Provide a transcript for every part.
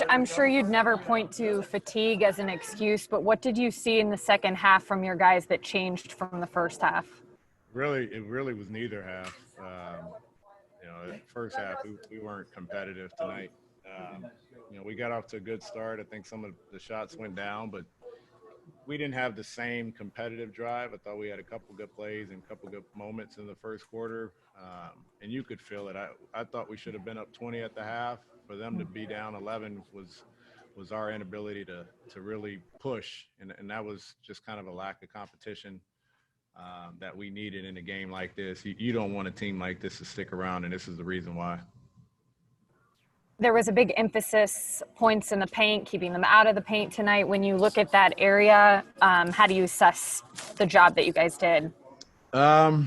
I'm sure you'd never point to fatigue as an excuse, but what did you see in the second half from your guys that changed from the first half? It really was neither half. First half we weren't competitive tonight. We got off to a good start. I think some of the shots went down, but we didn't have the same competitive drive. I thought we had a couple good plays and a couple good moments in the first quarter, and you could feel it. I thought we should have been up 20 at the half. For them to be down 11 was our inability to really push, and that was just kind of a lack of competition that we needed in a game like this. You don't want a team like this to stick around, and this is the reason why. There was a big emphasis points in the paint, keeping them out of the paint tonight. When you look at that area, how do you assess the job that you guys did? Fair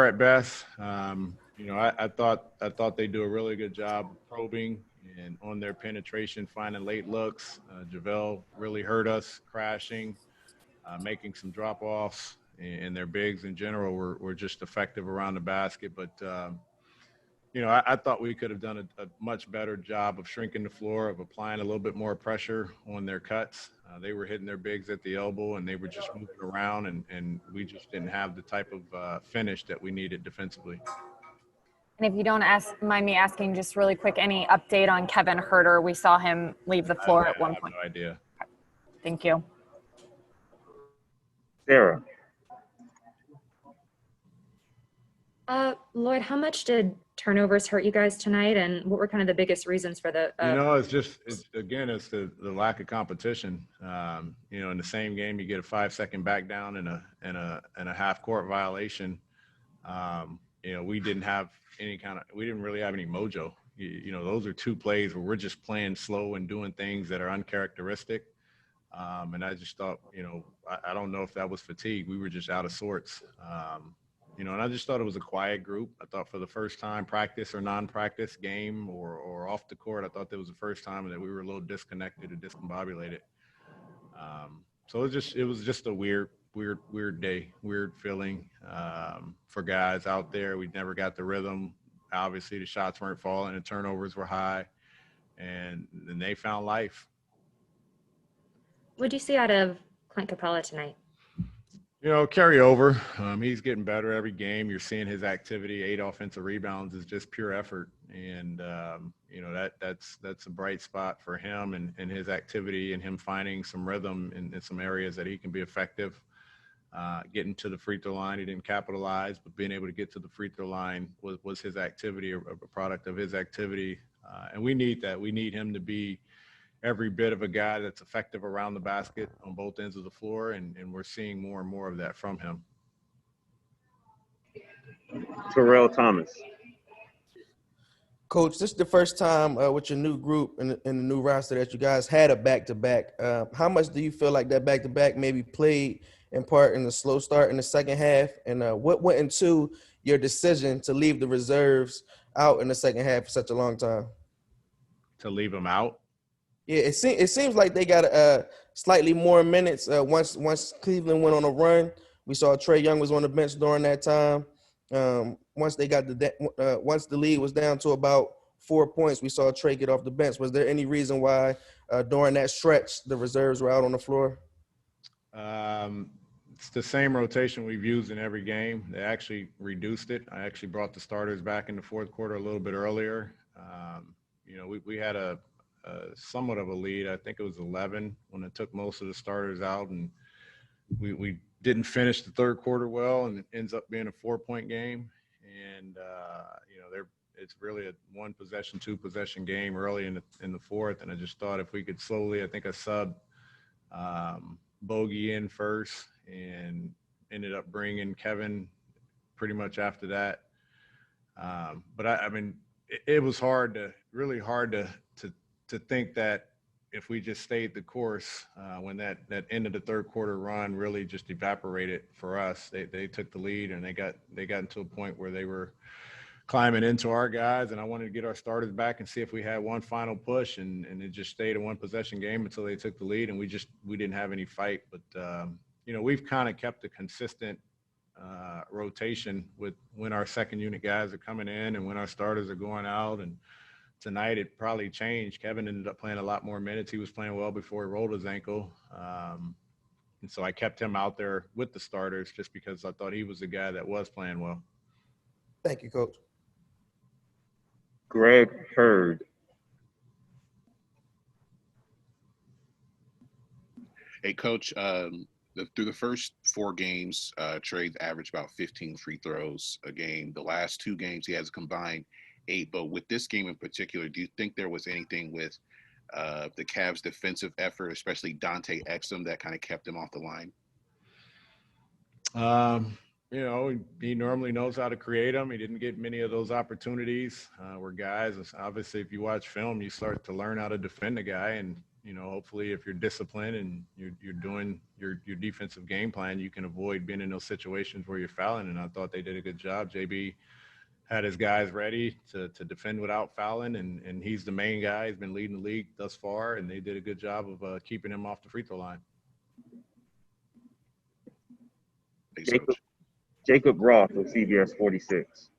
at best. I thought they do a really good job probing and on their penetration, finding late looks. JaVale really hurt us, crashing, making some drop-offs, and their bigs in general were just effective around the basket. But I thought we could have done a much better job of shrinking the floor, of applying a little bit more pressure on their cuts. They were hitting their bigs at the elbow, and they were just moving around, and we just didn't have the type of finish that we needed defensively. And if you don't mind me asking, just really quick, any update on Kevin Huerter? We saw him leave the floor at one point. I have no idea. Thank you. Sarah. Lloyd, how much did turnovers hurt you guys tonight, and what were kind of the biggest reasons for the? It's the lack of competition. In the same game, you get a 5-second back down and a half court violation. We didn't have we didn't really have any mojo. Those are two plays where we're just playing slow and doing things that are uncharacteristic. And I just thought, I don't know if that was fatigue. We were just out of sorts. And I just thought it was a quiet group. I thought for the first time, practice or non-practice, game or off the court, I thought that was the first time that we were a little disconnected or discombobulated. So it was just a weird day, weird feeling for guys out there. We never got the rhythm. Obviously, the shots weren't falling, the turnovers were high, and then they found life. What do you see out of Clint Capella tonight? Carry over. He's getting better every game. You're seeing his activity. 8 offensive rebounds is just pure effort, and that's a bright spot for him and his activity and him finding some rhythm in some areas that he can be effective. Getting to the free throw line, he didn't capitalize, but being able to get to the free throw line was his activity, a product of his activity, and we need that. We need him to be every bit of a guy that's effective around the basket on both ends of the floor, and we're seeing more and more of that from him. Terrell Thomas. Coach, this is the first time with your new group and the new roster that you guys had a back-to-back. How much do you feel like that back-to-back maybe played in part in the slow start in the second half? And what went into your decision to leave the reserves out in the second half for such a long time? To leave them out? Yeah, it seems like they got slightly more minutes once Cleveland went on a run. We saw Trae Young was on the bench during that time. Once the lead was down to about 4 points, we saw Trae get off the bench. Was there any reason why during that stretch the reserves were out on the floor? It's the same rotation we've used in every game. They actually reduced it. I actually brought the starters back in the fourth quarter a little bit earlier. We had a somewhat of a lead. I think it was 11 when I took most of the starters out, and we didn't finish the third quarter well, and it ends up being a 4-point game. And it's really a 1-possession, 2-possession game early in the fourth. And I just thought if we could slowly, I think I subbed Bogey in first and ended up bringing Kevin pretty much after that. But it was really hard to think that if we just stayed the course when that end of the third quarter run really just evaporated for us. They took the lead, and they got into a point where they were climbing into our guys, and I wanted to get our starters back and see if we had one final push, and it just stayed a 1-possession game until they took the lead, and we didn't have any fight. But we've kind of kept a consistent rotation with when our second unit guys are coming in and when our starters are going out, and tonight it probably changed. Kevin ended up playing a lot more minutes. He was playing well before he rolled his ankle. And so I kept him out there with the starters just because I thought he was the guy that was playing well. Thank you, Coach. Greg Hurd. Hey, Coach, through the first 4 games, Trae's averaged about 15 free throws a game. The last 2 games, he has a combined 8. But with this game in particular, do you think there was anything with the Cavs' defensive effort, especially Dante Exum, that kind of kept him off the line? You know, he normally knows how to create them. He didn't get many of those opportunities. We're guys. Obviously, if you watch film, you start to learn how to defend a guy. And, you know, hopefully if you're disciplined and you're doing your defensive game plan, you can avoid being in those situations where you're fouling. And I thought they did a good job. JB had his guys ready to defend without fouling, and he's the main guy. He's been leading the league thus far, and they did a good job of keeping him off the free throw line. Thanks, Jacob, Coach. Jacob Roth of CBS 46.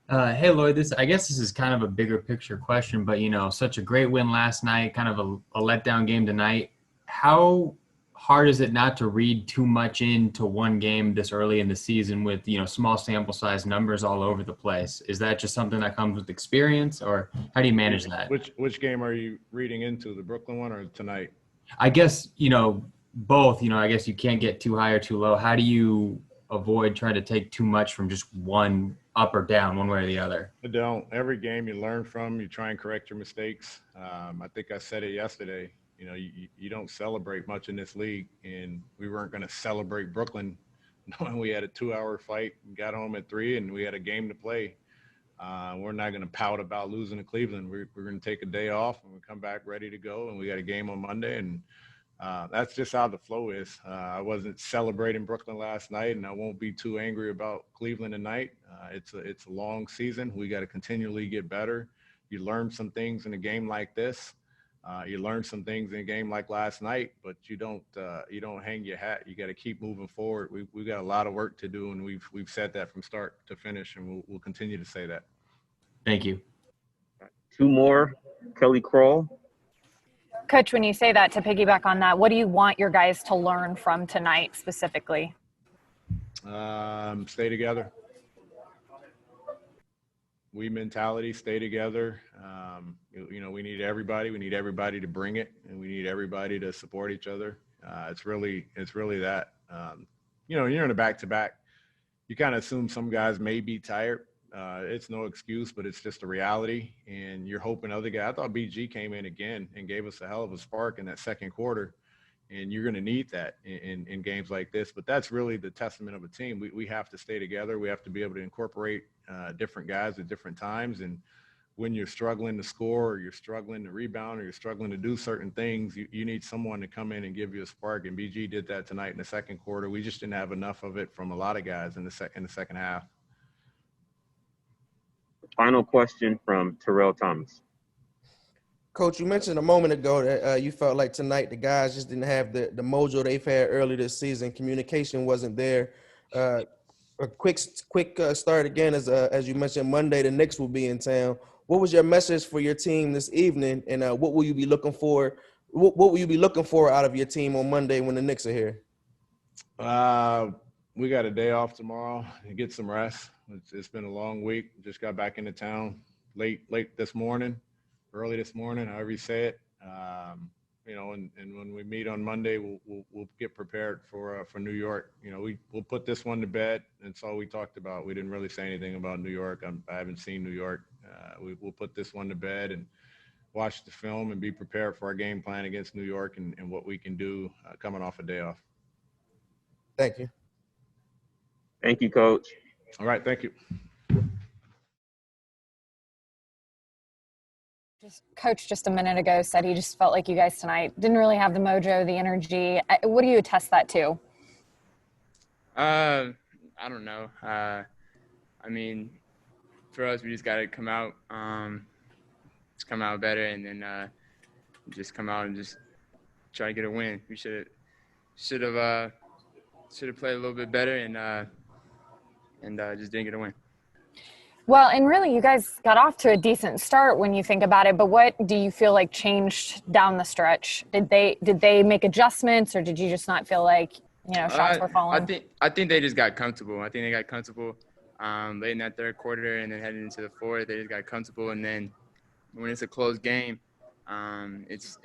Hey, Lloyd, I guess this is kind of a bigger picture question, but, you know, such a great win last night, kind of a letdown game tonight. How hard is it not to read too much into one game this early in the season with, you know, small sample size numbers all over the place? Is that just something that comes with experience, or how do you manage that? Which game are you reading into, the Brooklyn one or tonight? I guess, you know, both. You know, I guess you can't get too high or too low. How do you avoid trying to take too much from just one up or down, one way or the other? I don't. Every game you learn from, you try and correct your mistakes. I think I said it yesterday. You know, you don't celebrate much in this league, and we weren't going to celebrate Brooklyn knowing we had a 2-hour fight, got home at 3, and we had a game to play. We're not going to pout about losing to Cleveland. We're going to take a day off, and we'll come back ready to go, and we got a game on Monday, and that's just how the flow is. I wasn't celebrating Brooklyn last night, and I won't be too angry about Cleveland tonight. It's a long season. We got to continually get better. You learn some things in a game like this. You learn some things in a game like last night, but you don't hang your hat. You got to keep moving forward. We've got a lot of work to do, and we've said that from start to finish, and we'll continue to say that. Thank you. 2 more, Kelly Kroll. Coach, when you say that, to piggyback on that, what do you want your guys to learn from tonight specifically? Stay together. We mentality, stay together. You know, we need everybody. We need everybody to bring it, and we need everybody to support each other. It's really that. You know, you're in a back-to-back. You kind of assume some guys may be tired. It's no excuse, but it's just a reality. And you're hoping other guys. I thought BG came in again and gave us a hell of a spark in that second quarter. And you're going to need that in games like this. But that's really the testament of a team. We have to stay together. We have to be able to incorporate different guys at different times. And when you're struggling to score, or you're struggling to rebound, or you're struggling to do certain things, you need someone to come in and give you a spark. And BG did that tonight in the second quarter. We just didn't have enough of it from a lot of guys in the second half. Final question from Terrell Thomas. Coach, you mentioned a moment ago that you felt like tonight the guys just didn't have the mojo they've had early this season. Communication wasn't there. A quick start again, as you mentioned, Monday the Knicks will be in town. What was your message for your team this evening, and what will you be looking for? What will you be looking for out of your team on Monday when the Knicks are here? We got a day off tomorrow and get some rest. It's been a long week. Just got back into town late this morning. Early this morning, however you say it, you know, and when we meet on Monday, we'll get prepared for New York. You know, we'll put this one to bed. That's all we talked about. We didn't really say anything about New York. I haven't seen New York. We'll put this one to bed and watch the film and be prepared for our game plan against New York and what we can do coming off a day off. Thank you. Thank you, Coach. All right, thank you. Coach just a minute ago said he just felt like you guys tonight didn't really have the mojo, the energy. What do you attest that to? I don't know. I mean, for us, we just got to come out, better, and then just come out and just try to get a win. We should have played a little bit better and just didn't get a win. Well, and really, you guys got off to a decent start when you think about it. But what do you feel like changed down the stretch? Did they make adjustments, or did you just not feel like shots were I falling? think they just got comfortable. I think they got comfortable late in that third quarter, and then heading into the fourth, they just got comfortable. And then when it's a close game, it's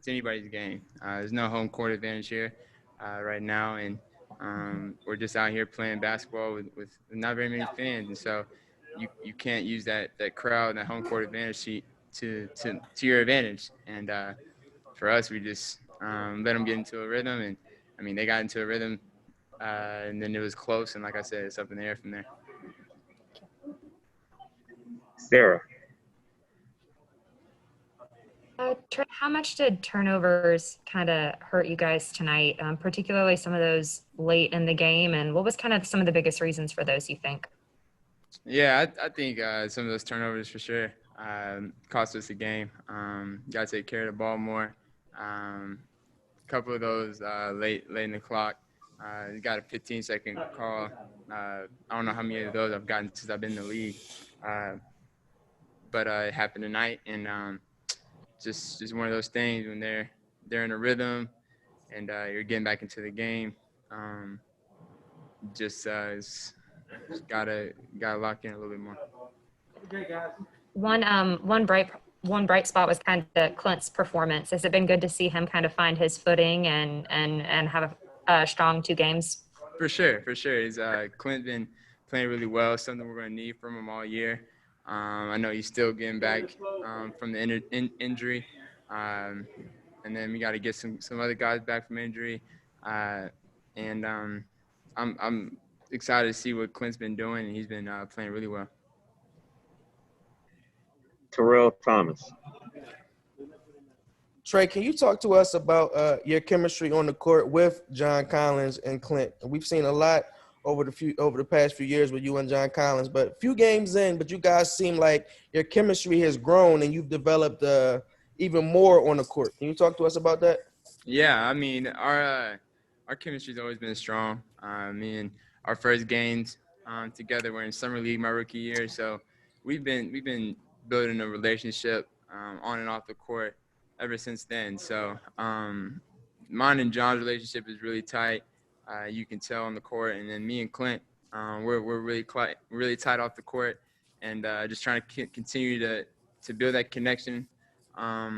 anybody's game. There's no home court advantage here right now, and we're just out here playing basketball with not very many fans, and so you can't use that crowd and that home court advantage to your advantage. And for us, we just let them get into a rhythm, and I mean they got into a rhythm, and then it was close, and like I said, it's up in the air from there. Sarah. Trey, how much did turnovers kind of hurt you guys tonight, particularly some of those late in the game? And what was kind of some of the biggest reasons for those, you think? Yeah, I think some of those turnovers for sure cost us the game. Got to take care of the ball more. A couple of those late in the clock. Got a 15-second call. I don't know how many of those I've gotten since I've been in the league, but it happened tonight, and just one of those things when they're in a rhythm and you're getting back into the game. It's gotta lock in a little bit more. One bright spot was kind of Clint's performance. Has it been good to see him kind of find his footing and have a strong 2 games? For sure. He's Clint been playing really well. Something we're gonna need from him all year. I know he's still getting back from the injury, and then we got to get some other guys back from injury, and I'm excited to see what Clint's been doing, and he's been playing really well. Terrell Thomas. Trae, can you talk to us about your chemistry on the court with John Collins and Clint? We've seen a lot over the past few years with you and John Collins, but few games in, but you guys seem like your chemistry has grown and you've developed even more on the court. Can you talk to us about that? Yeah, I mean our chemistry's always been strong. Me and our first games together were in summer league my rookie year, so we've been building a relationship on and off the court ever since then. So mine and John's relationship is really tight. You can tell on the court, and then me and Clint, we're really tight off the court, and just trying to continue to build that connection. I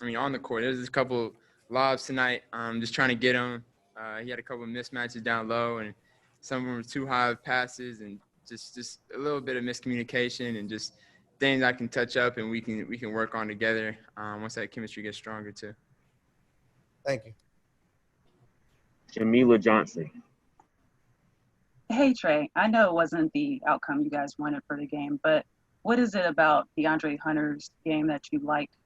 mean, on the court, there's a couple lobs tonight. Just trying to get him. He had a couple of mismatches down low, and some of them were too high of passes, and just a little bit of miscommunication, and just things I can touch up and we can work on together once that chemistry gets stronger too. Thank you. Jamila Johnson. Hey, Trae, I know it wasn't the outcome you guys wanted for the game, but what is it about DeAndre Hunter's game that you liked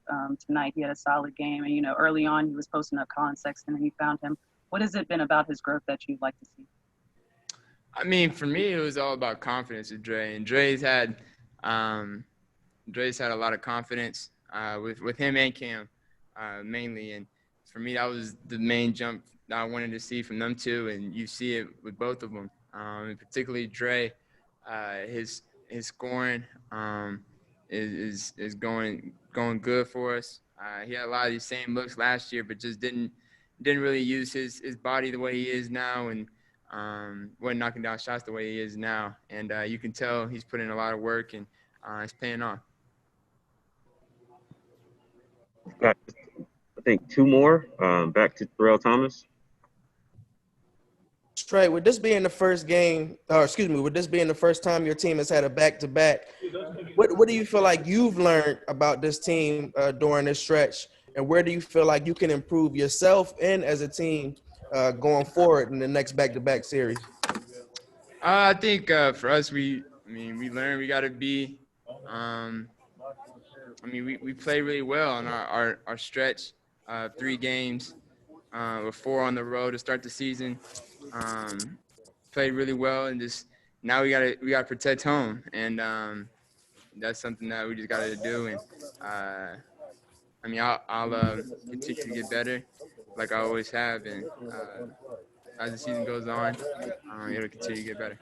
tonight? He had a solid game, and, early on he was posting up Colin Sexton, and you found him. What has it been about his growth that you'd like to see? I mean, for me, it was all about confidence with Dre, and Dre's had a lot of confidence with him and Cam mainly, and for me, that was the main jump that I wanted to see from them two, and you see it with both of them. And particularly Dre, his scoring is going good for us. He had a lot of these same looks last year, but just didn't really use his body the way he is now, and wasn't knocking down shots the way he is now. And you can tell he's put in a lot of work, and it's paying off. Got, I think 2 more. Back to Terrell Thomas. Trae, would this being the first game, or excuse me, would this being the first time your team has had a back-to-back, what do you feel like you've learned about this team during this stretch, and where do you feel like you can improve yourself and as a team going forward in the next back-to-back series? I think for us, we learned we got to be. We played really well on our stretch, 3 games, with 4 on the road to start the season. Played really well, and just now we gotta protect home, and that's something that we just gotta do. And I'll continue to get better, like I always have, and as the season goes on, it'll continue to get better.